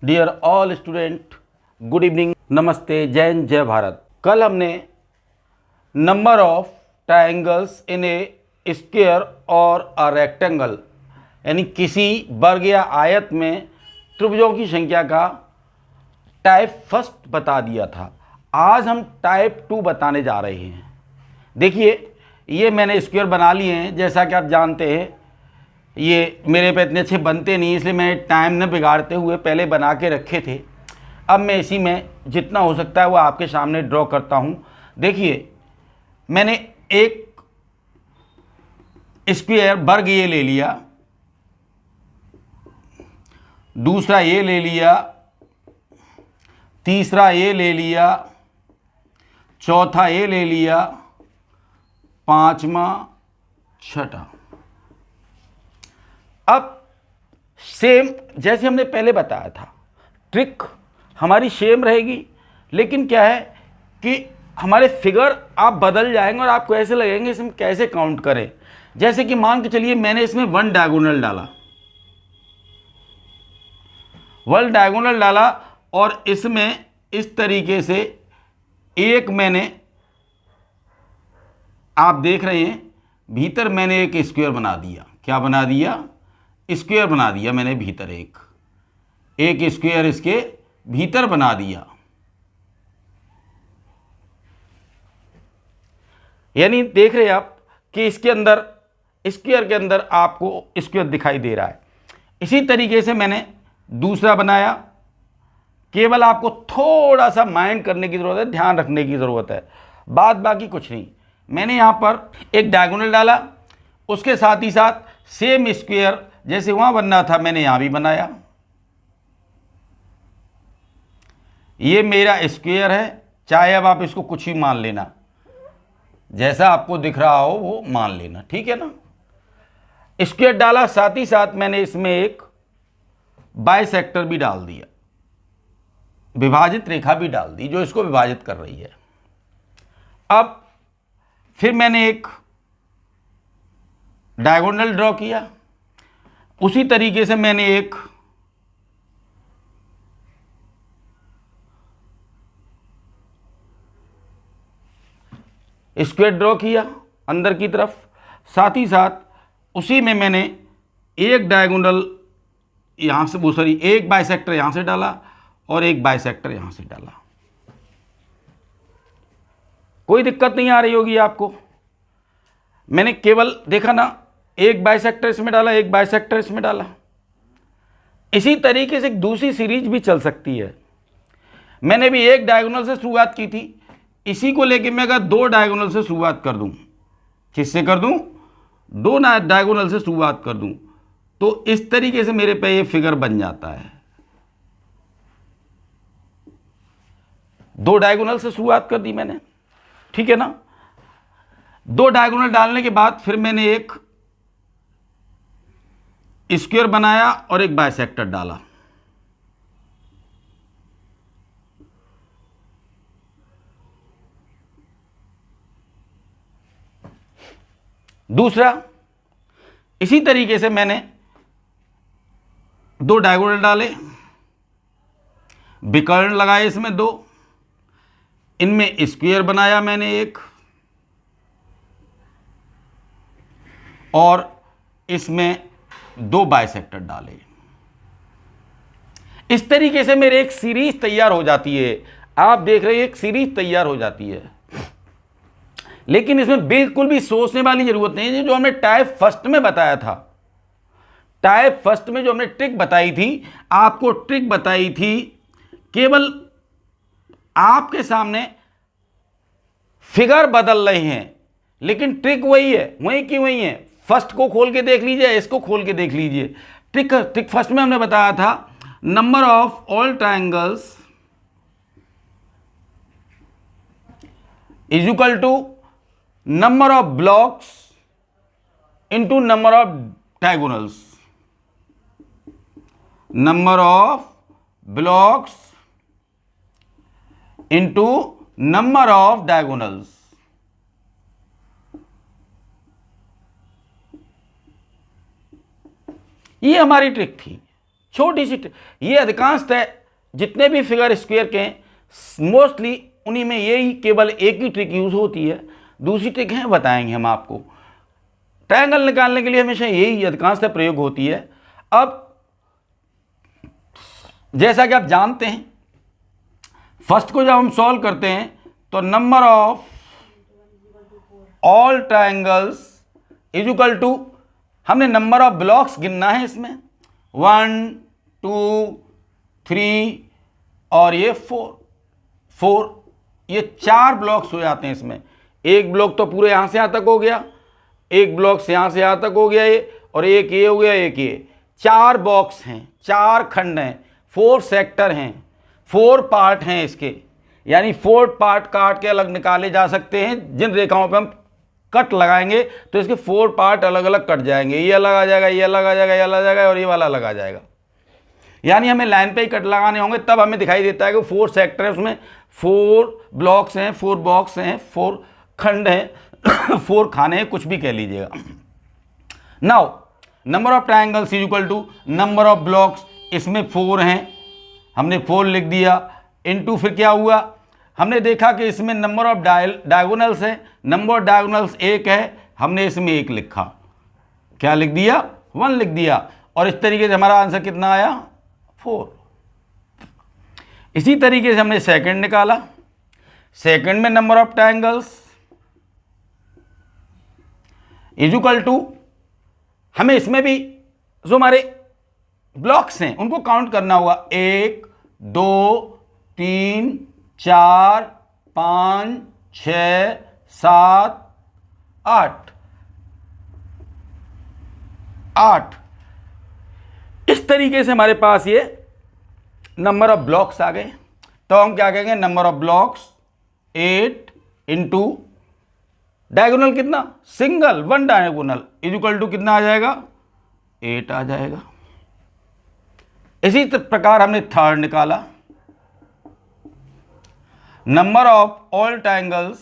Dear all student, good evening, नमस्ते, जय हिंद, जय भारत। कल हमने number of triangles in a square और अ रेक्टेंगल यानी किसी वर्ग या आयत में त्रिभुजों की संख्या का टाइप फर्स्ट बता दिया था। आज हम टाइप टू बताने जा रहे हैं। देखिए, ये मैंने स्क्वायर बना लिए हैं। जैसा कि आप जानते हैं, ये मेरे पे इतने अच्छे बनते नहीं, इसलिए मैं टाइम न बिगाड़ते हुए पहले बना के रखे थे। अब मैं इसी में जितना हो सकता है वो आपके सामने ड्रॉ करता हूँ। देखिए, मैंने एक स्क्वायर वर्ग ये ले लिया, दूसरा ये ले लिया, तीसरा ये ले लिया, चौथा ये ले लिया, पांचवा, छठा। अब सेम जैसे हमने पहले बताया था, ट्रिक हमारी सेम रहेगी, लेकिन क्या है कि हमारे फिगर आप बदल जाएंगे और आपको ऐसे लगेंगे इसमें कैसे काउंट करें। जैसे कि मान के चलिए मैंने इसमें वन डायगोनल डाला और इसमें इस तरीके से एक मैंने, आप देख रहे हैं, भीतर मैंने एक स्क्वायर बना दिया। क्या बना दिया? स्क्वायर बना दिया मैंने भीतर एक स्क्वायर इसके भीतर बना दिया। यानी देख रहे हैं आप कि इसके अंदर, स्क्वायर के अंदर आपको स्क्वायर दिखाई दे रहा है। इसी तरीके से मैंने दूसरा बनाया। केवल आपको थोड़ा सा माइंड करने की ज़रूरत है, ध्यान रखने की ज़रूरत है, बात बाकी कुछ नहीं। मैंने यहाँ पर एक डायगोनल डाला, उसके साथ ही साथ सेम स्क्वायर जैसे वहाँ बनना था मैंने यहाँ भी बनाया। ये मेरा स्क्वायर है, चाहे अब आप इसको कुछ ही मान लेना, जैसा आपको दिख रहा हो वो मान लेना, ठीक है ना। स्क्वायर डाला, साथ ही साथ मैंने इसमें एक बाइसेक्टर भी डाल दिया, विभाजित रेखा भी डाल दी जो इसको विभाजित कर रही है। अब फिर मैंने एक डायगोनल ड्रॉ किया, उसी तरीके से मैंने एक स्क्वायर ड्रॉ किया अंदर की तरफ। साथ ही साथ उसी में मैंने एक डायगोनल यहाँ से, एक बाइसेक्टर यहाँ से डाला और एक बाइसेक्टर यहाँ से डाला। कोई दिक्कत नहीं आ रही होगी आपको। मैंने केवल देखा ना, एक बाइसेक्टर इसमें डाला, एक बाइसेक्टर इसमें डाला। इसी तरीके से एक दूसरी सीरीज भी चल सकती है। मैंने भी एक डायगोनल से शुरुआत की थी, इसी को लेके मैं अगर दो डायगोनल से शुरुआत कर दूं, किससे कर दूं? दो डायगोनल से शुरुआत कर दूं, तो इस तरीके से मेरे पे ये फिगर बन जाता है। दो डायगोनल से शुरुआत कर दी मैंने, ठीक है ना। दो डायगोनल डालने के बाद फिर मैंने एक स्क्वायर बनाया और एक बाइसेक्टर डाला। दूसरा, इसी तरीके से मैंने दो डायगोनल डाले, विकर्ण लगाए इसमें दो, इनमें स्क्वायर बनाया मैंने एक, और इसमें दो बाइसेक्टर डाले। इस तरीके से मेरे एक सीरीज तैयार हो जाती है। आप देख रहे हैं एक सीरीज तैयार हो जाती है, लेकिन इसमें बिल्कुल भी सोचने वाली जरूरत नहीं है। जो हमने टाइप फर्स्ट में बताया था, टाइप फर्स्ट में जो हमने ट्रिक बताई थी, आपको ट्रिक बताई थी, केवल आपके सामने फिगर बदल रहे हैं, लेकिन ट्रिक वही है, वही की वही है। फर्स्ट को खोल के देख लीजिए, इसको खोल के देख लीजिए। ट्रिक फर्स्ट में हमने बताया था, number of all triangles is equal to number of blocks into number of diagonals. Number of blocks into number of diagonals. ये हमारी ट्रिक थी। छोटी सी ये अधिकांशतः जितने भी फिगर स्क्वायर के हैं मोस्टली उन्हीं में यही केवल एक ही ट्रिक यूज़ होती है। दूसरी ट्रिक है बताएंगे हम आपको। ट्रायंगल निकालने के लिए हमेशा यही अधिकांशतः प्रयोग होती है। अब जैसा कि आप जानते हैं फर्स्ट को जब हम सॉल्व करते हैं तो number of all triangles is equal to, हमने नंबर ऑफ ब्लॉक्स गिनना है इसमें 1 2 3 और ये 4 ये 4 ब्लॉक्स हो जाते हैं इसमें। एक ब्लॉक तो पूरे यहाँ से यहाँ तक हो गया, एक ब्लॉक से यहाँ से यहाँ तक हो गया ये, और एक ये हो गया, एक ये। 4 बॉक्स हैं, 4 खंड हैं, 4 सेक्टर हैं, 4 पार्ट हैं इसके, यानी 4 पार्ट काट के अलग निकाले जा सकते हैं। जिन रेखाओं पे हम कट लगाएंगे तो इसके 4 पार्ट अलग अलग कट जाएंगे, ये अलग आ जाएगा, ये अलग आ जाएगा, ये अलग आ जाएगा और ये वाला अलग आ जाएगा। यानी हमें लाइन पे ही कट लगाने होंगे, तब हमें दिखाई देता है कि 4 सेक्टर है, उसमें 4 ब्लॉक्स हैं, 4 बॉक्स हैं, 4 खंड हैं 4 खाने हैं, कुछ भी कह लीजिएगा। Now number of triangles is equal to number of blocks, इसमें 4 हैं, हमने 4 लिख दिया, इनटू फिर क्या हुआ, हमने देखा कि इसमें नंबर ऑफ डायगोनल्स है, नंबर ऑफ डायगोनल्स 1 है, हमने इसमें 1 लिखा, क्या लिख दिया, 1 लिख दिया, और इस तरीके से हमारा आंसर कितना आया, 4। इसी तरीके से हमने सेकंड निकाला, सेकंड में number of triangles is equal to, हमें इसमें भी जो हमारे ब्लॉक्स हैं उनको काउंट करना होगा, 1 2 3 4 5 6 7 8। इस तरीके से हमारे पास ये नंबर ऑफ ब्लॉक्स आ गए। तो हम क्या कहेंगे, number of blocks 8 into diagonal कितना, single 1 diagonal is equal to कितना आ जाएगा, 8 आ जाएगा। इसी प्रकार हमने थर्ड निकाला, number of all triangles,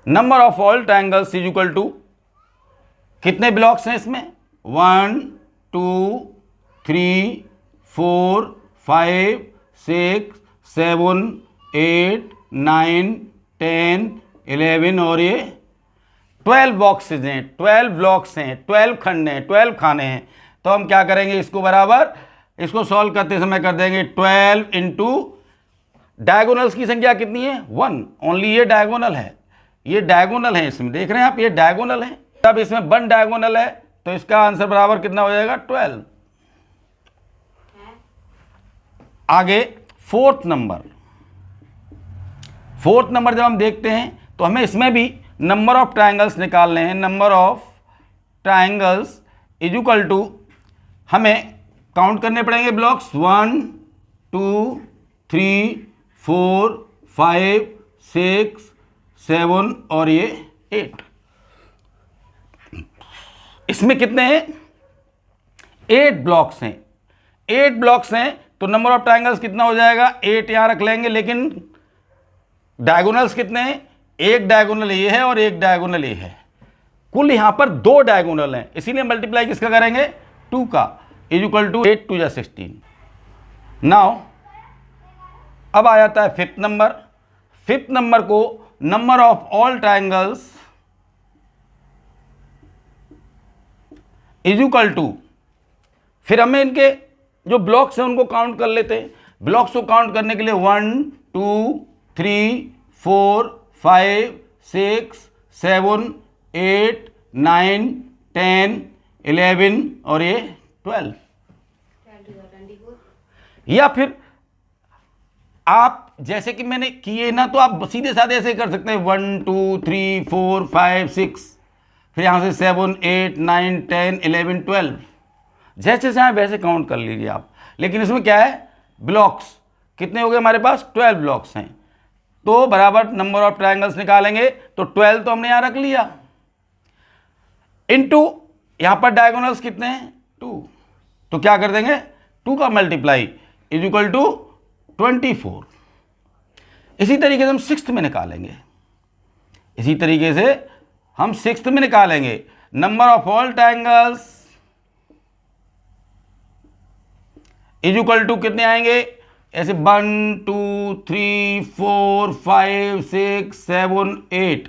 number of all triangles is equal to, कितने ब्लॉक्स हैं इसमें, 1 2 3 4 5 6 7 8 9 10 11 और ये 12 बॉक्सेज हैं, 12 ब्लॉक्स हैं, 12 खंड हैं, 12 खाने हैं। तो हम क्या करेंगे, इसको बराबर, इसको सॉल्व करते समय कर देंगे 12 इंटू डायगोनल्स की संख्या कितनी है, 1, ओनली ये डायगोनल है, ये डायगोनल है, इसमें देख रहे हैं आप, ये डायगोनल है। तब इसमें 1 डायगोनल है तो इसका आंसर बराबर कितना हो जाएगा, 12। आगे फोर्थ नंबर जब हम देखते हैं तो हमें इसमें भी नंबर ऑफ ट्रायंगल्स निकालने हैं। Number of triangles is equal to, हमें काउंट करने पड़ेंगे ब्लॉक्स, 1 2 3 4 5 6 7 और ये 8। इसमें कितने हैं, 8 ब्लॉक्स हैं, 8 ब्लॉक्स हैं तो नंबर ऑफ ट्रायंगल्स कितना हो जाएगा, 8 यहां रख लेंगे, लेकिन डायगोनल्स कितने हैं, एक डायगोनल ये है और एक डायगोनल ये है, कुल यहां पर 2 डायगोनल हैं, इसीलिए मल्टीप्लाई किसका करेंगे, 2 का, इज इक्वल टू 8 2 16। नाउ अब आ जाता है फिफ्थ नंबर। फिफ्थ नंबर को number of all triangles is equal to, फिर हमें इनके जो ब्लॉक्स हैं उनको काउंट कर लेते हैं। ब्लॉक्स को काउंट करने के लिए 1 2 3 4 5 6 7 8 9 10 11 और ये 12। या फिर आप जैसे कि मैंने किए ना, तो आप सीधे साधे ऐसे कर सकते हैं, 1 2 3 4 5 6, फिर यहाँ से 7 8 9 10 11 12, जैसे चाहे वैसे काउंट कर लीजिए आप। लेकिन इसमें क्या है, ब्लॉक्स कितने हो गए हमारे पास, 12 ब्लॉक्स हैं, तो बराबर नंबर ऑफ ट्रायंगल्स निकालेंगे तो 12 तो हमने यहाँ रख लिया, इनटू यहाँ पर डायगोनल्स कितने हैं, 2, तो क्या कर देंगे, 2 का मल्टीप्लाई इज इक्वल टू 24। इसी तरीके से हम सिक्स्थ में निकालेंगे, इसी तरीके से हम सिक्स्थ में निकालेंगे, number of all triangles is equal to कितने आएंगे, ऐसे 1 2 3 4 5 6 7 8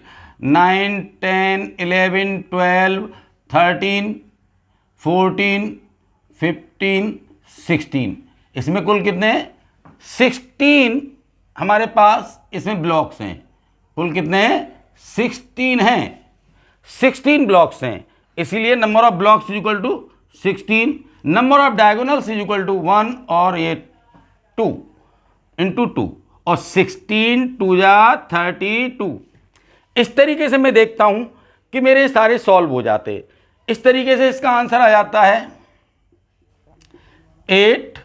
9 10 11 12 13 14 15 16, इसमें कुल कितने 16 हमारे पास इसमें ब्लॉक्स हैं। कुल कितने हैं 16 हैं, 16 ब्लॉक्स हैं, इसीलिए number of blocks is equal to 16, number of diagonals is equal to 1 और ये 2 इंटू 2 और 16 2 जा 32। इस तरीके से मैं देखता हूं कि मेरे सारे सॉल्व हो जाते। इस तरीके से इसका आंसर आ जाता है 8,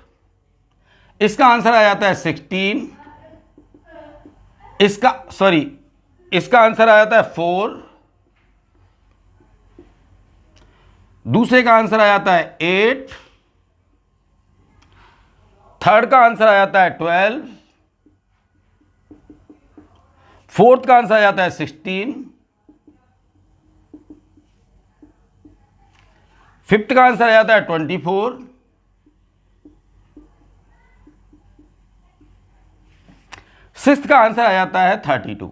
इसका आंसर आ जाता है 16, इसका आंसर आ जाता है 4, दूसरे का आंसर आ जाता है 8, थर्ड का आंसर आ जाता है 12, फोर्थ का आंसर आ जाता है 16, फिफ्थ का आंसर आ जाता है 24, सिक्स्थ का आंसर आ जाता है 32।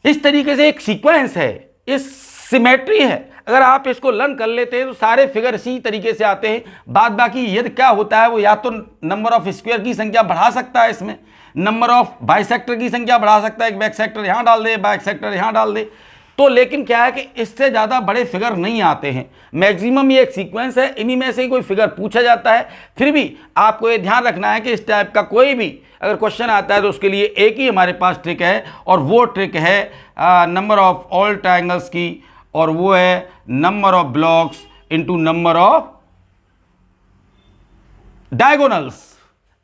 इस तरीके से एक सीक्वेंस है, इस सिमेट्री है। अगर आप इसको लर्न कर लेते हैं तो सारे फिगर इसी तरीके से आते हैं। बाद बाकी यदि क्या होता है वो या तो नंबर ऑफ स्क्वायर की संख्या बढ़ा सकता है, इसमें नंबर ऑफ बाइसेक्टर की संख्या बढ़ा सकता है, एक बाइसेक्टर यहां डाल दे, बाइसेक्टर यहां डाल दे, तो लेकिन क्या है कि इससे ज़्यादा बड़े फिगर नहीं आते हैं। मैक्सिमम ये एक सीक्वेंस है, इन्हीं में से ही कोई फिगर पूछा जाता है। फिर भी आपको ये ध्यान रखना है कि इस टाइप का कोई भी अगर क्वेश्चन आता है तो उसके लिए एक ही हमारे पास ट्रिक है, और वो ट्रिक है नंबर ऑफ ऑल ट्रायंगल्स की, और वो है number of blocks into number of diagonals.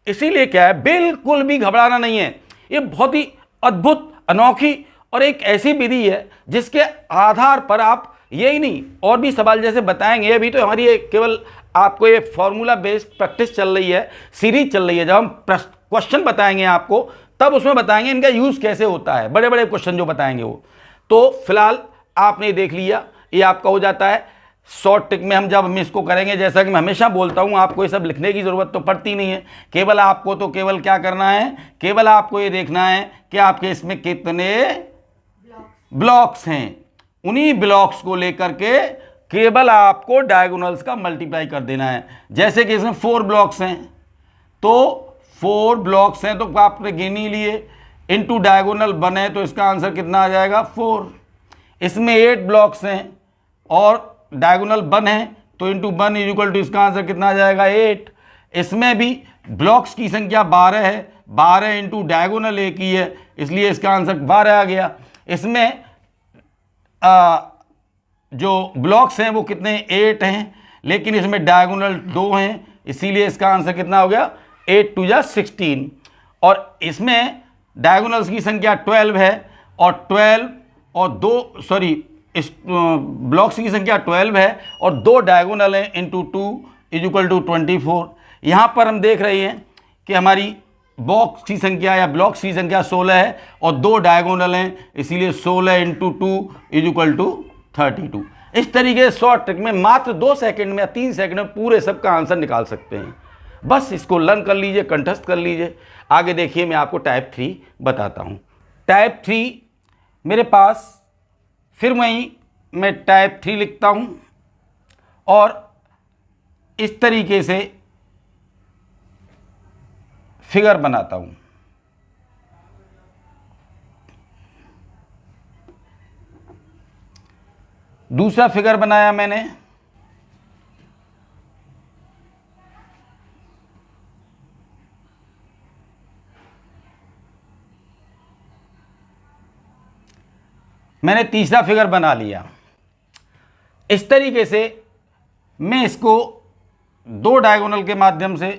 इसीलिए क्या है, बिल्कुल भी घबराना नहीं है। ये बहुत ही अद्भुत, अनोखी और एक ऐसी विधि है जिसके आधार पर आप यही नहीं और भी सवाल जैसे बताएंगे। अभी तो हमारी केवल आपको ये फॉर्मूला बेस्ड प्रैक्टिस चल रही है, सीरीज चल रही है। जब हम क्वेश्चन बताएंगे आपको तब उसमें बताएंगे इनका यूज कैसे होता है, बड़े बड़े क्वेश्चन जो बताएंगे वो। तो फिलहाल आपने देख लिया, ये आपका हो जाता है शॉर्ट ट्रिक में। हम इसको करेंगे, जैसा कि मैं हमेशा बोलता हूं, आपको ये सब लिखने की ज़रूरत तो पड़ती नहीं है। केवल आपको तो केवल क्या करना है, केवल आपको ये देखना है कि आपके इसमें कितने ब्लॉक्स हैं। उन्हीं ब्लॉक्स को लेकर के केवल आपको डायगोनल्स का मल्टीप्लाई कर देना है। जैसे कि इसमें 4 ब्लॉक्स हैं, तो 4 ब्लॉक्स हैं तो आपने गिन ही लिए, इनटू डायगोनल बने तो इसका आंसर कितना आ जाएगा 4। इसमें 8 ब्लॉक्स हैं और डायगोनल 1 है तो इंटू 1 इज इक्वल टू इसका आंसर कितना आ जाएगा 8। इसमें भी ब्लॉक्स की संख्या 12 है, 12 इंटू डायगोनल 1 ही है, इसलिए इसका आंसर 12 आ गया। इसमें जो ब्लॉक्स हैं वो कितने 8 हैं, लेकिन इसमें डायगोनल 2 हैं, इसीलिए इसका आंसर कितना हो गया 8 2 जा 16। और इसमें डायगोनल्स की संख्या 12 है और 12 और 2 इस ब्लॉक्स की संख्या 12 है और 2 डायगोनल हैं इंटू 2 इज इक्वल टू 24। यहाँ पर हम देख रहे हैं कि हमारी बॉक्स की संख्या या ब्लॉक्स की संख्या 16 है और 2 डायगोनल हैं, इसीलिए 16 इंटू 2 इज इक्वल टू 32। इस तरीके से शॉर्ट ट्रिक में मात्र 2 सेकंड में या 3 सेकंड में पूरे सब का आंसर निकाल सकते हैं। बस इसको लर्न कर लीजिए, कंठस्थ कर लीजिए। आगे देखिए, मैं आपको टाइप 3 बताता हूँ। टाइप 3 मेरे पास, फिर मैं टाइप 3 लिखता हूँ और इस तरीके से फिगर बनाता हूँ। दूसरा फिगर बनाया मैंने, मैंने तीसरा फिगर बना लिया। इस तरीके से मैं इसको 2 डायगोनल के माध्यम से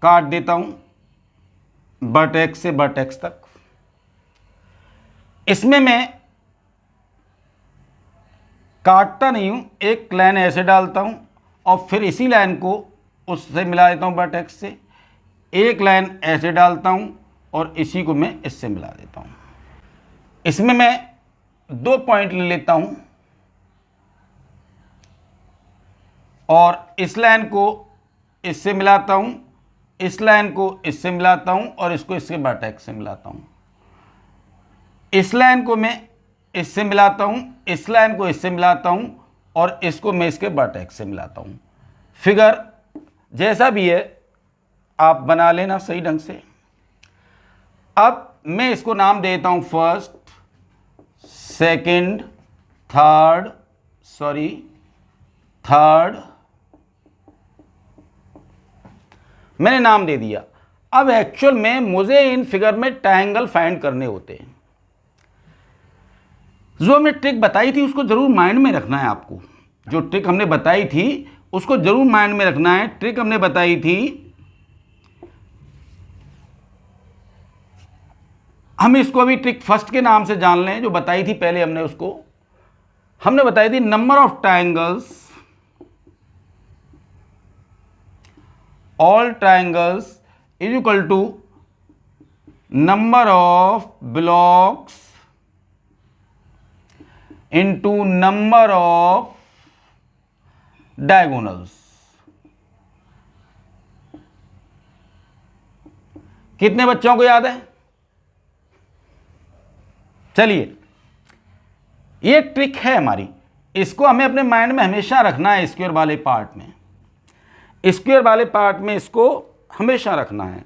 काट देता हूं वर्टेक्स से वर्टेक्स तक। इसमें मैं काटता नहीं हूं, एक लाइन ऐसे डालता हूं और फिर इसी लाइन को उससे मिला देता हूं वर्टेक्स से, एक लाइन ऐसे डालता हूं और इसी को मैं इससे मिला देता हूं। इसमें मैं 2 पॉइंट ले लेता हूं, और इस लाइन को इससे मिलाता हूँ, इस लाइन को इससे मिलाता हूँ और इसको इसके वर्टेक्स से मिलाता हूँ। इस लाइन को मैं इससे मिलाता हूँ, इस लाइन को इससे मिलाता हूँ और इसको मैं इसके वर्टेक्स से मिलाता हूँ। फिगर जैसा भी है आप बना लेना सही ढंग से। अब मैं इसको नाम देता हूँ फर्स्ट, सेकंड, थर्ड, मैंने नाम दे दिया। अब एक्चुअल में मुझे इन फिगर में ट्रायंगल फाइंड करने होते हैं। जो हमने ट्रिक बताई थी उसको जरूर माइंड में रखना है आपको। जो ट्रिक हमने बताई थी उसको जरूर माइंड में रखना है। ट्रिक हमने बताई थी, हम इसको अभी ट्रिक फर्स्ट के नाम से जान लें। जो बताई थी पहले हमने बताई थी number of triangles, all triangles is equal to number of blocks into number of diagonals. कितने बच्चों को याद है? चलिए, ये ट्रिक है हमारी, इसको हमें अपने माइंड में हमेशा रखना है। स्क्वायर वाले पार्ट में इसको हमेशा रखना है,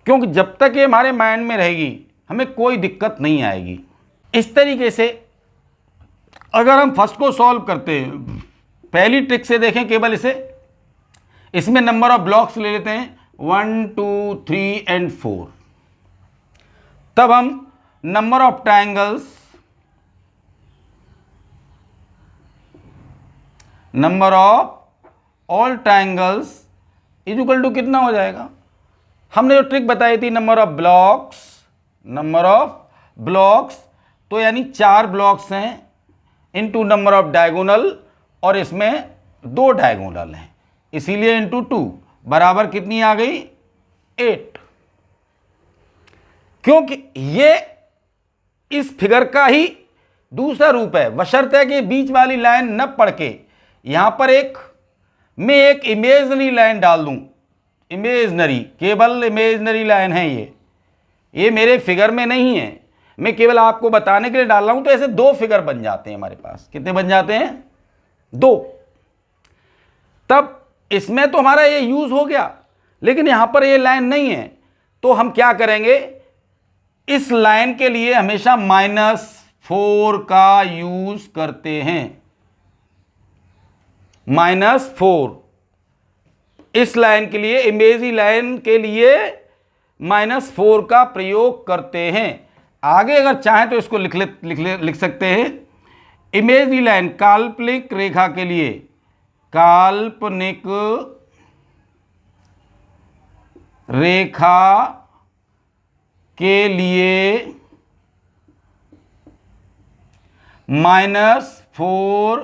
क्योंकि जब तक ये हमारे माइंड में रहेगी हमें कोई दिक्कत नहीं आएगी। इस तरीके से अगर हम फर्स्ट को सॉल्व करते हैं, पहली ट्रिक से देखें केवल इसमें नंबर ऑफ ब्लॉक्स ले लेते हैं 1 2 3 एंड 4। तब हम number of triangles, number of all triangles is equal to कितना हो जाएगा? हमने जो ट्रिक बताई थी नंबर ऑफ ब्लॉक्स, तो यानी 4 ब्लॉक्स हैं इंटू नंबर ऑफ डायगोनल, और इसमें 2 डायगोनल हैं, इसीलिए इंटू 2 बराबर कितनी आ गई? 8। क्योंकि ये इस फिगर का ही दूसरा रूप है, बशर्ते कि बीच वाली लाइन न पढ़ के यहां पर मैं एक इमेजनरी लाइन डाल दूं। केवल इमेजनरी लाइन है ये मेरे फिगर में नहीं है, मैं केवल आपको बताने के लिए डाल रहा हूं। तो ऐसे 2 फिगर बन जाते हैं हमारे पास। कितने बन जाते हैं? 2। तब इसमें तो हमारा ये यूज हो गया, लेकिन यहां पर ये लाइन नहीं है, तो हम क्या करेंगे? इस लाइन के लिए हमेशा -4 का यूज करते हैं। -4 इस लाइन के लिए, इमेजरी लाइन के लिए -4 का प्रयोग करते हैं। आगे अगर चाहें तो इसको लिख सकते हैं। इमेजरी लाइन, काल्पनिक रेखा के लिए, काल्पनिक रेखा के लिए -4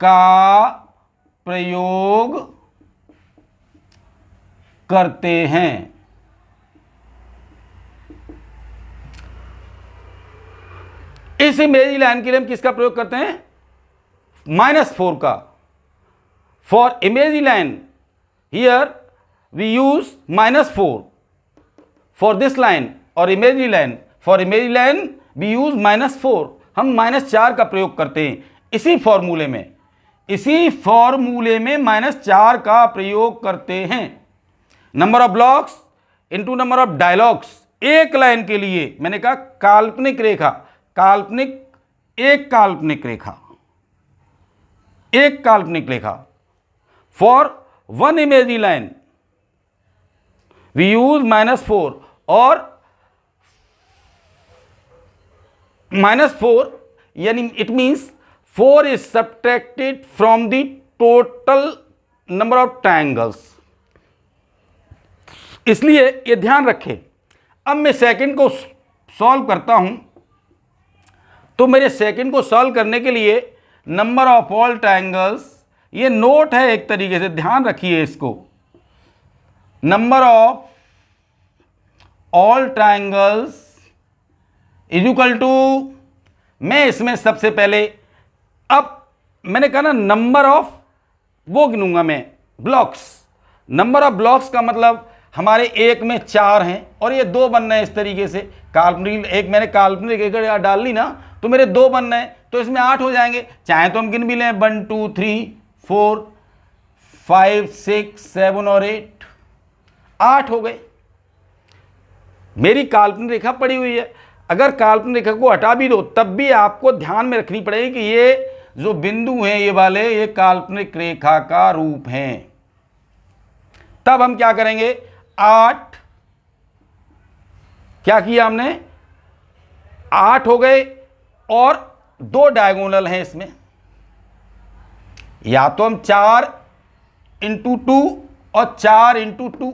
का प्रयोग करते हैं। इस इमेजरी लाइन के लिए हम किसका प्रयोग करते हैं? -4 का। For imagery line here we use -4 for this line, और imagery line, for imagery line we use -4। हम -4 का प्रयोग करते हैं इसी फॉर्मूले में -4 का प्रयोग करते हैं। Number of blocks into number of डायलॉग्स। एक लाइन के लिए मैंने कहा काल्पनिक रेखा, एक काल्पनिक रेखा for 1 imagery line we use -4, और -4 यानी it means 4 is subtracted from the total number of triangles. इसलिए ये ध्यान रखें। अब मैं सेकंड को सॉल्व करता हूं, तो मेरे सेकंड को सॉल्व करने के लिए नंबर ऑफ ऑल ट्रायंगल्स, ये नोट है एक तरीके से, ध्यान रखिए इसको। Number of all triangles is equal to, मैं इसमें सबसे पहले, अब मैंने कहा ना नंबर ऑफ वो गिनूंगा मैं ब्लॉक्स। नंबर ऑफ ब्लॉक्स का मतलब हमारे एक में 4 हैं और ये 2 बनना है। इस तरीके से काल्पनिक एक मैंने काल्पनिक रेखा डाल ली ना, तो मेरे 2 बनना है, तो इसमें 8 हो जाएंगे। चाहे तो हम गिन भी लें 1 2 3 4 5 6 7 और 8 हो गए। मेरी काल्पनिक रेखा पड़ी हुई है। अगर काल्पनिक रेखा को हटा भी दो तब भी आपको ध्यान में रखनी पड़ेगी कि ये जो बिंदु हैं ये वाले, ये काल्पनिक रेखा का रूप हैं। तब हम क्या करेंगे, 8 क्या किया हमने, 8 हो गए और 2 डायगोनल हैं इसमें। या तो हम 4 इंटू 2 और 4 इंटू 2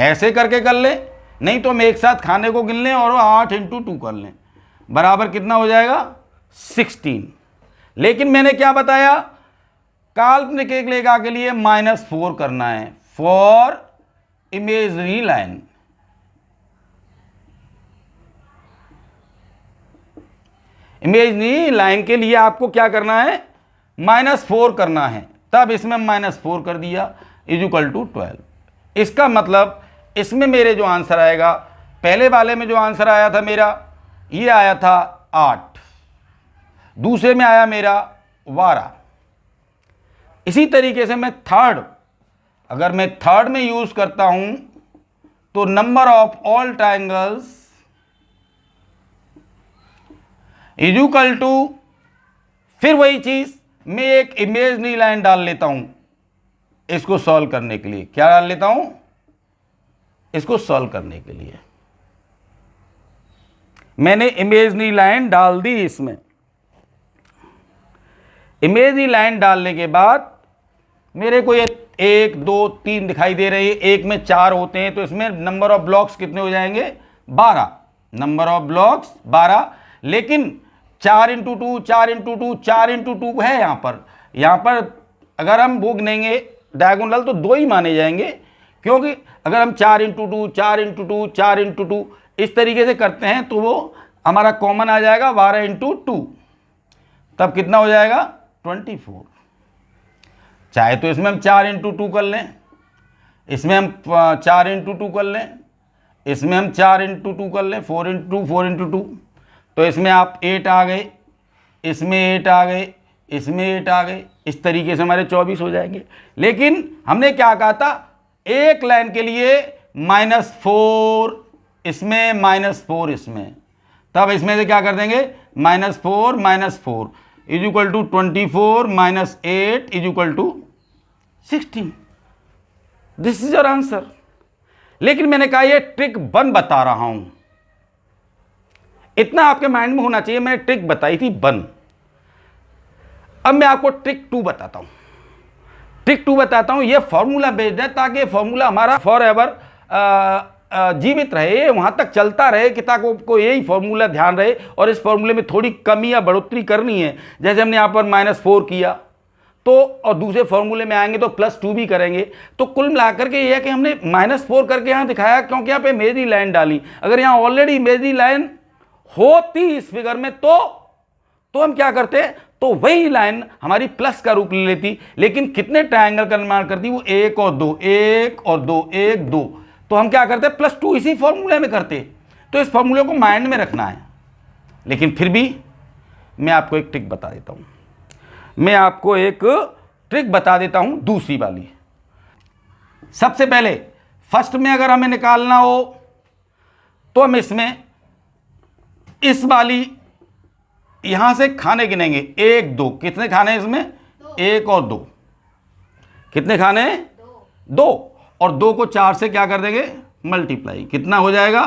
ऐसे करके कर लें, नहीं तो हम एक साथ खाने को गिन लें और 8 इंटू 2 कर लें, बराबर कितना हो जाएगा 16। लेकिन मैंने क्या बताया, काल्पनिक रेखा के लिए -4 करना है for imagery line. Imagery line के लिए आपको क्या करना है, -4 करना है। तब इसमें -4 कर दिया इक्वल टू 12। इसका मतलब इसमें मेरे जो आंसर आएगा, पहले वाले में जो आंसर आया था मेरा, ये आया था 8, दूसरे में आया मेरा 12। इसी तरीके से मैं थर्ड, अगर मैं थर्ड में यूज करता हूं तो number of all triangles is equal to, फिर वही चीज, मैं एक इमेजनरी लाइन डाल लेता हूं इसको सॉल्व करने के लिए। क्या डाल लेता हूं, इसको सॉल्व करने के लिए मैंने इमेजनरी लाइन डाल दी। इसमें इमेजनरी लाइन डालने के बाद मेरे को ये 1 2 3 दिखाई दे रही है, एक में 4 होते हैं, तो इसमें नंबर ऑफ ब्लॉक्स कितने हो जाएंगे, 12। नंबर ऑफ ब्लॉक्स 12, लेकिन 4 इंटू 2 4 इंटू 2 4 इंटू 2 है यहाँ पर अगर हम वो गिनेंगे डायगोनल तो 2 ही माने जाएंगे, क्योंकि अगर हम 4 इंटू 2 4 इंटू 2 4 इंटू 2 इस तरीके से करते हैं तो वो हमारा कॉमन आ जाएगा 12 इंटू 2, तब कितना हो जाएगा 24। चाहे तो इसमें हम 4 इंटू 2 कर लें, इसमें हम 4 इंटू 2 कर लें, इसमें हम 4 इंटू 2 कर लें, 4 इंटू 2, तो इसमें आप 8 आ गए, इसमें 8 आ गए, इसमें 8 आ गए, इस तरीके से हमारे 24 हो जाएंगे। लेकिन हमने क्या कहा था, एक लाइन के लिए -4 इसमें -4 इसमें, तब इसमें से क्या कर देंगे -4 is equal to 24 -8 is equal to 16। This is your answer. लेकिन मैंने कहा ये ट्रिक 1 बता रहा हूं, इतना आपके माइंड में होना चाहिए। मैंने ट्रिक बताई थी 1, अब मैं आपको ट्रिक 2 बताता हूं। ट्रिक 2 बताता हूं, ये फॉर्मूला बेस्ड है ताकि फॉर्मूला हमारा फॉर एवर जीवित रहे, वहां तक चलता रहे, किताब को यही फॉर्मूला ध्यान रहे और इस फॉर्मूले में थोड़ी कमी या बढ़ोतरी करनी है। जैसे हमने यहाँ पर -4 किया तो, और दूसरे फॉर्मूले में आएंगे तो +2 भी करेंगे, तो कुल मिलाकर के ये है कि हमने -4 करके यहाँ दिखाया क्योंकि यहाँ पे इमेजरी लाइन डाली। अगर यहाँ ऑलरेडी इमेजरी लाइन होती इस फिगर में तो हम क्या करते, तो वही लाइन हमारी प्लस का रूप ले लेती। लेकिन कितने ट्रायंगल का निर्माण करती, वो 1 और 2 1 और 2 1 2, तो हम क्या करते +2 इसी फॉर्मूले में करते। तो इस फॉर्मूले को माइंड में रखना है। लेकिन फिर भी मैं आपको एक ट्रिक बता देता हूं, मैं आपको एक ट्रिक बता देता हूं, दूसरी वाली। सबसे पहले फर्स्ट में अगर हमें निकालना हो तो हम इसमें इस वाली यहां से खाने गिनेंगे 1 2, कितने खाने इसमें 1 और 2, कितने खाने 2, और 2 को 4 से क्या कर देंगे मल्टीप्लाई, कितना हो जाएगा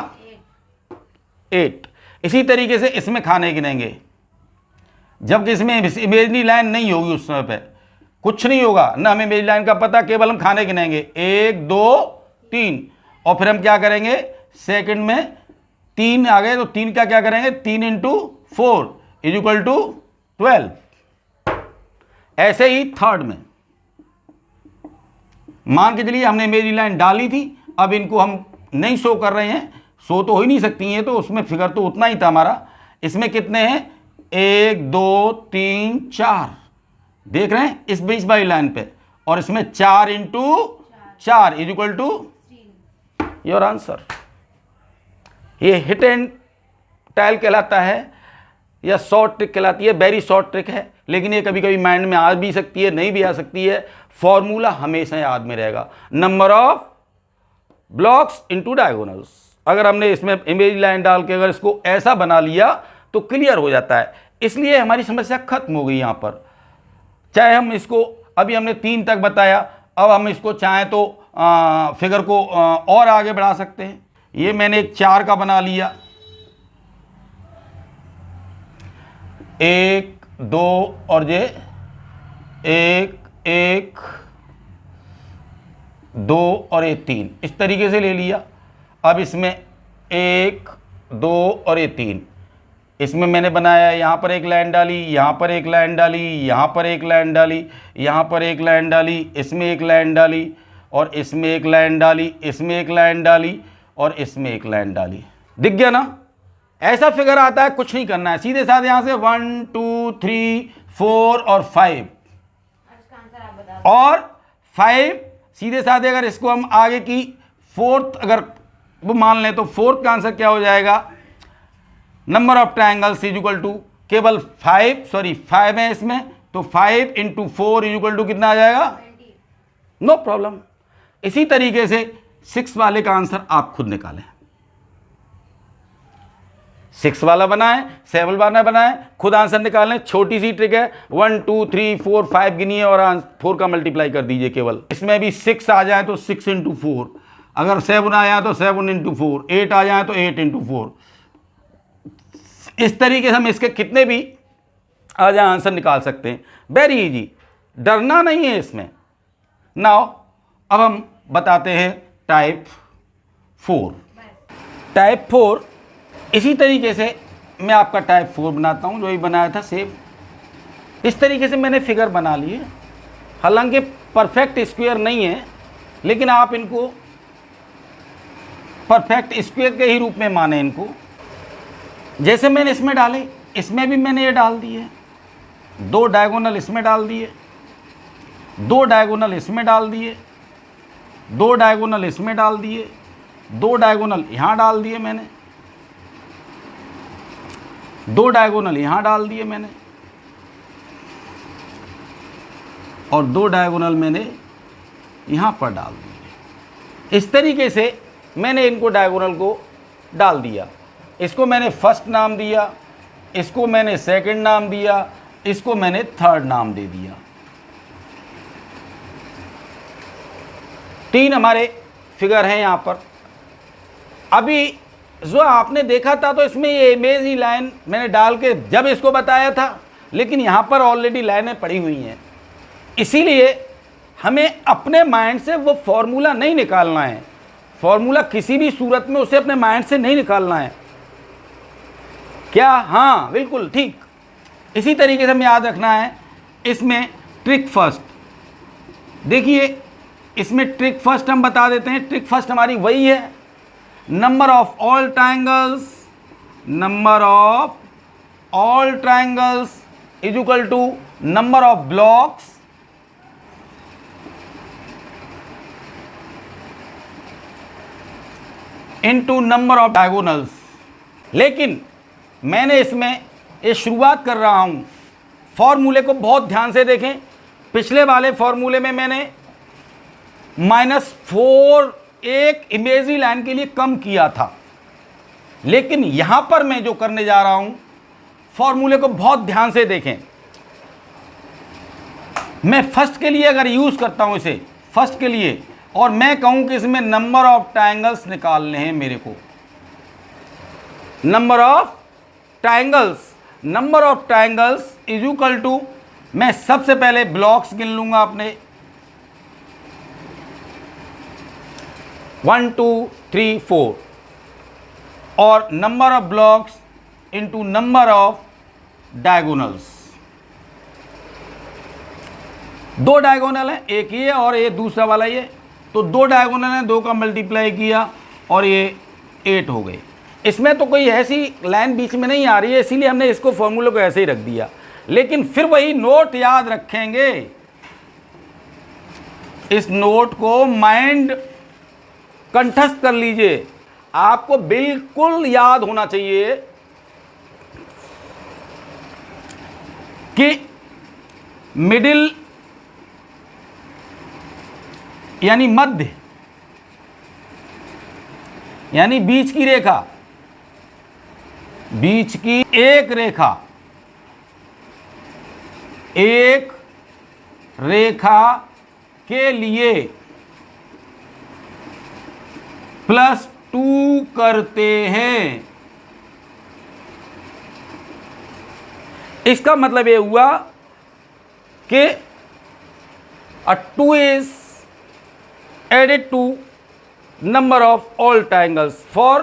8। इसी तरीके से इसमें खाने गिनेंगे, जबकि इसमें इमेजरी लाइन नहीं होगी, उस समय पे कुछ नहीं होगा ना, हमें इमेजरी लाइन का पता, केवल हम खाने गिनेंगे 1 2 3, और फिर हम क्या करेंगे सेकंड में 3 आ गए तो 3 का क्या करेंगे 3 इंटू 4 इज इक्वल टू 12। ऐसे ही थर्ड में मान के चलिए हमने इमेजरी लाइन डाली थी, अब इनको हम नहीं शो कर रहे हैं, शो तो हो ही नहीं सकती हैं, तो उसमें फिगर तो उतना ही था हमारा। इसमें कितने हैं 1 2 3 4, देख रहे हैं इस बीच वाली लाइन पे, और इसमें 4 into 4 is equal to your answer. ये हिट एंड टाइल कहलाता है या शॉर्ट ट्रिक कहलाती है, वेरी शॉर्ट ट्रिक है, लेकिन ये कभी कभी माइंड में आ भी सकती है, नहीं भी आ सकती है। फॉर्मूला हमेशा याद में रहेगा, number of blocks into diagonals. अगर हमने इसमें इमेज लाइन डाल के अगर इसको ऐसा बना लिया तो क्लियर हो जाता है, इसलिए हमारी समस्या खत्म हो गई यहाँ पर। चाहे हम इसको, अभी हमने 3 तक बताया, अब हम इसको चाहें तो फिगर को और आगे बढ़ा सकते हैं। ये मैंने एक 4 का बना लिया, 1 2 और ये 1 1 2 और ये 3, इस तरीके से ले लिया। अब इसमें 1 2 और ये 3, इसमें मैंने बनाया, यहाँ पर एक लाइन डाली, यहाँ पर एक लाइन डाली, यहाँ पर एक लाइन डाली, यहाँ पर एक लाइन डाली, इसमें एक लाइन डाली, और इसमें एक लाइन डाली, इसमें एक लाइन डाली, और इसमें एक लाइन डाली। दिख गया ना? ऐसा फिगर आता है, कुछ नहीं करना है, सीधे साधे यहाँ से 1 2 3 4 और 5 और 5 सीधे साधे। अगर इसको हम आगे की 4th अगर वो मान लें तो 4th का आंसर क्या हो जाएगा, number of triangles is equal to केवल 5 है इसमें, तो 5 इंटू 4 इज इक्वल टू कितना आ जाएगा, नो प्रॉब्लम। इसी तरीके से 6 वाले का आंसर आप खुद निकालें। 6 वाला बनाएं, 7 वाला बनाएं, खुद आंसर निकालें। छोटी सी ट्रिक है, 1 2 3 4 5 गिनिए और 4 का मल्टीप्लाई कर दीजिए केवल। इसमें भी 6 आ जाए तो 6 इंटू 4, अगर 7 आ जाए तो 7 इंटू 4, 8 आ जाए तो 8 इंटू 4। इस तरीके से हम इसके कितने भी आ जाए आंसर निकाल सकते हैं, वेरी इजी, डरना नहीं है इसमें। नाउ अब हम बताते हैं टाइप 4। टाइप 4 इसी तरीके से मैं आपका टाइप 4 बनाता हूं, जो ही बनाया था सेम। इस तरीके से मैंने फिगर बना लिए, हालांकि परफेक्ट स्क्वायर नहीं है, लेकिन आप इनको परफेक्ट स्क्वायर के ही रूप में माने इनको। जैसे मैंने इसमें डाले, इसमें भी मैंने ये डाल दिए, 2 डायगोनल इसमें डाल दिए, 2 डायगोनल इसमें डाल दिए, 2 डायगोनल इसमें डाल दिए, 2 डायगोनल यहाँ डाल दिए मैंने, 2 डायगोनल यहाँ डाल दिए मैंने, और 2 डायगोनल मैंने यहाँ पर डाल दिए। इस तरीके से मैंने इनको डायगोनल को डाल दिया। इसको मैंने फर्स्ट नाम दिया, इसको मैंने सेकंड नाम दिया, इसको मैंने थर्ड नाम दे दिया। 3 हमारे फिगर हैं यहाँ पर। अभी जो आपने देखा था तो इसमें ये इमेज ही लाइन मैंने डाल के जब इसको बताया था, लेकिन यहाँ पर ऑलरेडी लाइनें पड़ी हुई हैं, इसीलिए हमें अपने माइंड से वो फॉर्मूला नहीं निकालना है। फॉर्मूला किसी भी सूरत में उसे अपने माइंड से नहीं निकालना है। क्या? हाँ बिल्कुल ठीक। इसी तरीके से हमें याद रखना है, इसमें ट्रिक फर्स्ट, देखिए इसमें ट्रिक फर्स्ट हम बता देते हैं। ट्रिक फर्स्ट हमारी वही है, number of all triangles, number of all triangles is equal to number of blocks into number of diagonals. लेकिन मैंने इसमें ये शुरुआत कर रहा हूँ, फॉर्मूले को बहुत ध्यान से देखें। पिछले वाले फॉर्मूले में मैंने -4 एक इमेजरी लाइन के लिए कम किया था, लेकिन यहां पर मैं जो करने जा रहा हूं, फॉर्मूले को बहुत ध्यान से देखें। मैं फर्स्ट के लिए अगर यूज करता हूं इसे, फर्स्ट के लिए, और मैं कहूं कि इसमें नंबर ऑफ ट्रायंगल्स निकालने हैं मेरे को, number of triangles is equal to, मैं सबसे पहले ब्लॉक्स गिन लूंगा अपने 1 2 3 4, और number of blocks into number of diagonals. 2 diagonal है, एक ये और ये दूसरा वाला ये, तो 2 डायगोनल है, 2 का मल्टीप्लाई किया और ये 8 हो गए। इसमें तो कोई ऐसी लाइन बीच में नहीं आ रही है, इसीलिए हमने इसको फॉर्मूले को ऐसे ही रख दिया। लेकिन फिर वही नोट याद रखेंगे, इस नोट को माइंड कंठस्थ कर लीजिए, आपको बिल्कुल याद होना चाहिए कि मिडिल यानी मध्य यानी बीच की रेखा, बीच की एक रेखा, एक रेखा के लिए +2 करते हैं। इसका मतलब ये हुआ कि 2 is added to number of all triangles for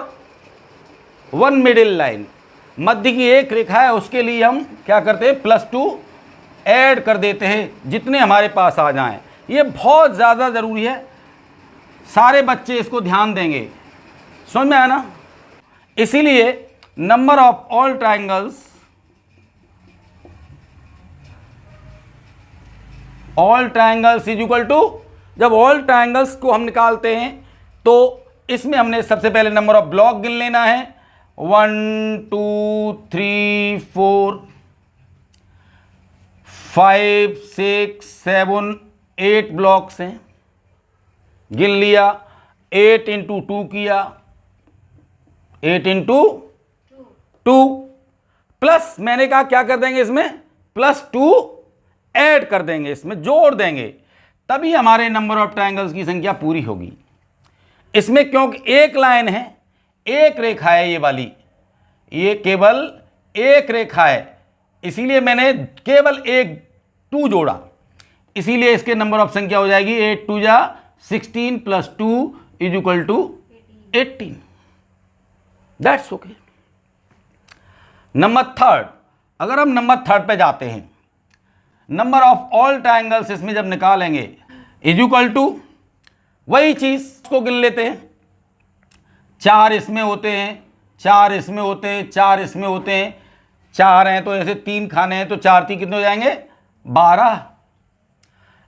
one middle line। मध्य की एक रेखा है, उसके लिए हम क्या करते हैं, +2 ऐड कर देते हैं, जितने हमारे पास आ जाएं। ये बहुत ज़्यादा ज़रूरी है, सारे बच्चे इसको ध्यान देंगे। समझ में आया ना? इसीलिए number of all triangles, all triangles is equal to, जब ऑल ट्राइंगल्स को हम निकालते हैं तो इसमें हमने सबसे पहले नंबर ऑफ ब्लॉक गिन लेना है। 1 2 3 4 5 6 7 8 ब्लॉक्स हैं, गिन लिया। 8 इंटू 2 किया, 8 इंटू 2 प्लस मैंने कहा क्या कर देंगे इसमें, +2 ऐड कर देंगे, इसमें जोड़ देंगे, तभी हमारे नंबर ऑफ ट्रायंगल्स की संख्या पूरी होगी। इसमें क्योंकि एक लाइन है, एक रेखा है, ये वाली, ये केवल एक रेखा है, इसीलिए मैंने केवल एक 2 जोड़ा, इसीलिए इसके नंबर ऑफ संख्या हो जाएगी 8 2 जा 16 + 2 is equal to 18। That's okay. Number third, अगर हम नंबर थर्ड पे जाते हैं, नंबर ऑफ ऑल ट्रायंगल्स इसमें जब निकालेंगे इज इक्वल टू, वही चीज को गिन लेते हैं। 4 इसमें होते हैं, 4 इसमें होते हैं, 4 इसमें होते हैं, 4 हैं तो ऐसे 3 खाने हैं तो 4 3 कितने हो जाएंगे, 12।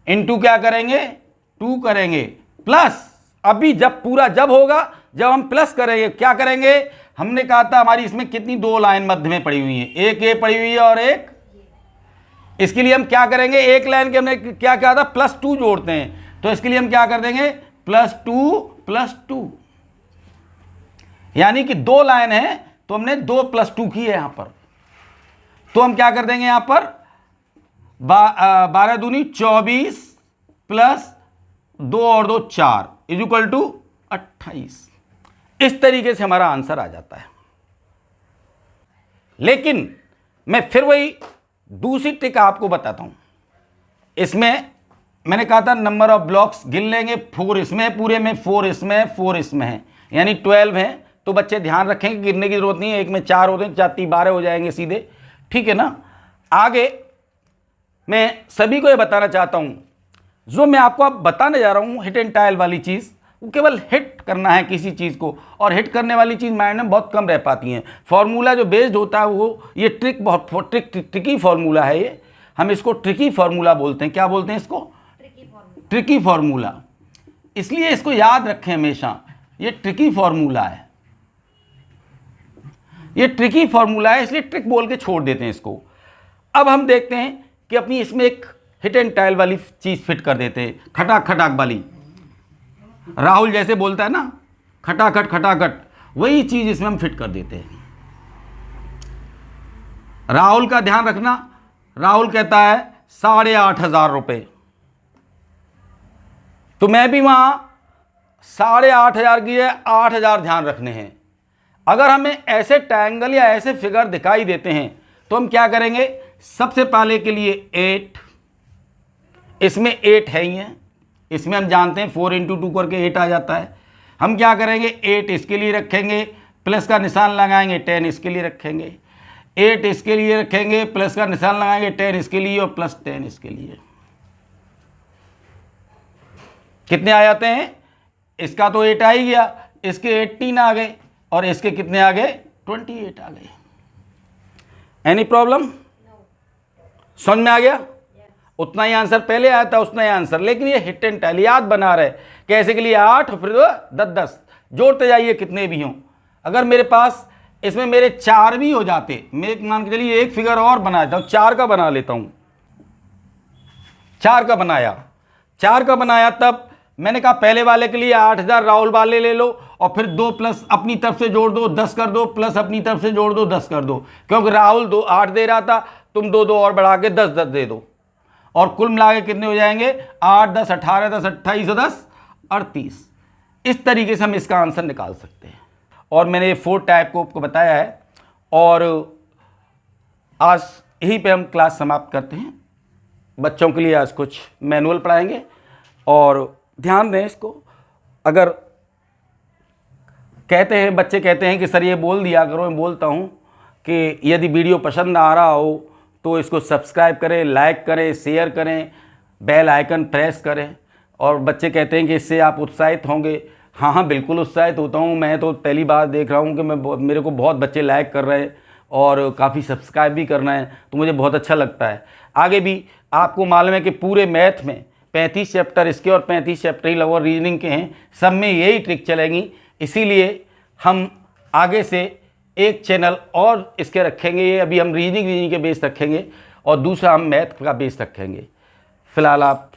इनटू क्या करेंगे, 2 करेंगे, प्लस अभी जब पूरा जब होगा, जब हम प्लस करेंगे क्या करेंगे, हमने कहा था हमारी इसमें कितनी 2 लाइन मध्य में पड़ी हुई है, एक ये पड़ी हुई है और एक, इसके लिए हम क्या करेंगे, एक लाइन के हमने क्या कहा था, +2 जोड़ते हैं, तो इसके लिए हम क्या कर देंगे, +2 + 2, यानी कि 2 लाइन है तो हमने 2 + 2 की है यहां पर, तो हम क्या कर देंगे यहां पर 12 दूनी 24 प्लस 2 और 2 4 इज इक्वल टू 28। इस तरीके से हमारा आंसर आ जाता है। लेकिन मैं फिर वही दूसरी ट्रिक आपको बताता हूं। इसमें मैंने कहा था नंबर ऑफ ब्लॉक्स गिन लेंगे, 4 इसमें पूरे में, 4 इसमें, 4 इसमें है, यानी 12 हैं। तो बच्चे ध्यान रखेंगे, गिनने की जरूरत नहीं है, एक में 4 होते हैं, 4 12 हो जाएंगे सीधे, ठीक है ना। आगे मैं सभी को ये बताना चाहता हूं, जो मैं आपको अब बताने जा रहा हूं हिट एंड टाइल वाली चीज़, वो केवल हिट करना है किसी चीज़ को, और हिट करने वाली चीज़ माइंड में बहुत कम रह पाती हैं। फार्मूला जो बेस्ड होता है वो, ये ट्रिक बहुत ट्रिकी फार्मूला है, ये हम इसको ट्रिकी फार्मूला बोलते हैं। क्या बोलते हैं इसको, ट्रिकी फार्मूला। इसलिए इसको याद रखें हमेशा, ये ट्रिकी फार्मूला है, ये ट्रिकी फार्मूला है, इसलिए ट्रिक बोल के छोड़ देते हैं इसको। अब हम देखते हैं कि अपनी इसमें एक हिट एंड टाइल वाली चीज़ फिट कर देते हैं, खटाक खटाक वाली। राहुल जैसे बोलता है ना, खटाखट खटाखट, वही चीज़ इसमें हम फिट कर देते हैं। राहुल का ध्यान रखना, राहुल कहता है 8,500 रुपये, तो मैं भी वहाँ 8,500 की है, 8,000 ध्यान रखने हैं। अगर हमें ऐसे ट्रायंगल या ऐसे फिगर दिखाई देते हैं तो हम क्या करेंगे, सबसे पहले के लिए 8, इसमें 8 है ही है, इसमें हम जानते हैं 4 × 2 करके 8 आ जाता है। हम क्या करेंगे, 8 इसके लिए रखेंगे, प्लस का निशान लगाएंगे, 10 इसके लिए रखेंगे, 8 इसके लिए रखेंगे, प्लस का निशान लगाएंगे, 10 इसके लिए और प्लस 10 इसके लिए। कितने आ जाते हैं, इसका तो 8 आ ही गया, इसके 18 आ गए, और इसके कितने आ गए, 28 आ गए। Any problem? समझ में आ गया? उतना ही आंसर पहले आया था, उतना ही आंसर, लेकिन ये हिट एंड टैली याद बना रहे कैसे के लिए 8 और फिर 10 जोड़ते जाइए कितने भी हों। अगर मेरे पास इसमें मेरे 4 भी हो जाते, मैं मान के चलिए एक फिगर और बना देता हूँ, 4 का बना लेता हूँ, 4 का बनाया तब मैंने कहा पहले वाले के लिए 8000 राहुल वाले ले लो और फिर 2 प्लस अपनी तरफ से जोड़ दो 10 कर दो, प्लस अपनी तरफ से जोड़ दो 10 कर दो, क्योंकि राहुल 8 दे रहा था, तुम 2 और बढ़ा के 10 दे दो और कुल मिला के कितने हो जाएंगे 8 10 18 10 28 और 10 38। इस तरीके से हम इसका आंसर निकाल सकते हैं। और मैंने ये 4 टाइप को आपको बताया है और आज यहीं पे हम क्लास समाप्त करते हैं। बच्चों के लिए आज कुछ मैनुअल पढ़ाएंगे और ध्यान दें इसको। अगर बच्चे कहते हैं कि सर ये बोल दिया करो, मैं बोलता हूँ कि यदि वीडियो पसंद आ रहा हो तो इसको सब्सक्राइब करें, लाइक करें, शेयर करें, बेल आइकन प्रेस करें। और बच्चे कहते हैं कि इससे आप उत्साहित होंगे। हाँ, बिल्कुल उत्साहित होता हूँ। मैं तो पहली बार देख रहा हूँ कि मेरे को बहुत बच्चे लाइक कर रहे हैं और काफ़ी सब्सक्राइब भी करना है, तो मुझे बहुत अच्छा लगता है। आगे भी आपको मालूम है कि पूरे मैथ में 35 चैप्टर इसके और 35 चैप्टर ही लगभग रीजनिंग के हैं, सब में यही ट्रिक चलेगी। इसीलिए हम आगे से एक चैनल और इसके रखेंगे, ये अभी हम रीजनिंग के बेस रखेंगे और दूसरा हम मैथ का बेस रखेंगे। फ़िलहाल आप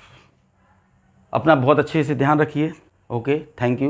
अपना बहुत अच्छे से ध्यान रखिए। Okay, thank you.